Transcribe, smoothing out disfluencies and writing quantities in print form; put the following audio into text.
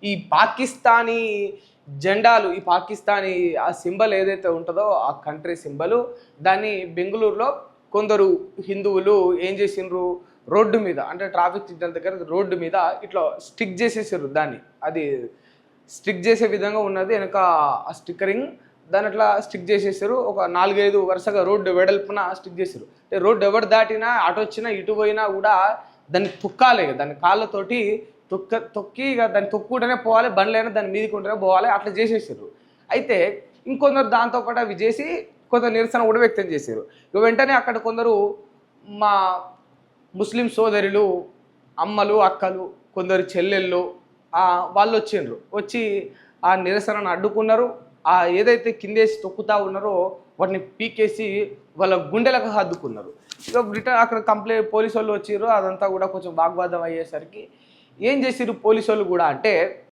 ఈ పాకిస్తానీ జెండాలు, ఈ పాకిస్తానీ ఆ సింబల్ ఏదైతే ఉంటుందో ఆ కంట్రీ సింబల్, దాన్ని బెంగళూరులో కొందరు హిందువులు ఏం చేసిండ్రు, రోడ్డు మీద అంటే ట్రాఫిక్ సిగ్నల్ దగ్గర రోడ్డు మీద ఇట్లా స్టిక్ చేసేసారు దాన్ని. అది స్టిక్ చేసే విధంగా ఉన్నది వెనక ఆ స్టిక్కరింగ్, దాని అట్లా స్టిక్ చేసేసారు. ఒక 4-5 వరుసగా రోడ్డు వెడల్పున స్టిక్ చేశారు. అంటే రోడ్డు ఎవరు దాటినా అటు వచ్చినా ఇటు పోయినా కూడా దాన్ని తొక్కాలి, దాని కాళ్ళతోటి తొక్కి ఇక దాన్ని తొక్కుంటూనే పోవాలి, బండ్లైనా దాని మీదకి ఉంటేనే పోవాలి, అట్లా చేసేసారు. అయితే ఇంకొందరు దాంతోపాటు అవి చేసి కొంత నిరసన కూడా వ్యక్తం చేశారు. ఇక వెంటనే అక్కడ కొందరు మా ముస్లిం సోదరులు, అమ్మలు, అక్కలు, కొందరు చెల్లెళ్ళు వాళ్ళు వచ్చిండ్రు. వచ్చి ఆ నిరసనను అడ్డుకున్నారు. ఏదైతే కిందేసి తొక్కుతా ఉన్నారో వాటిని పీకేసి వాళ్ళ గుండెలకు హద్దుకున్నారు. ఇక రిటర్న్ అక్కడ కంప్లైంట్ పోలీసు వాళ్ళు వచ్చిర్రు. అదంతా కూడా కొంచెం వాగ్వాదం అయ్యేసరికి ఏం చేసిర్రు పోలీసు వాళ్ళు కూడా అంటే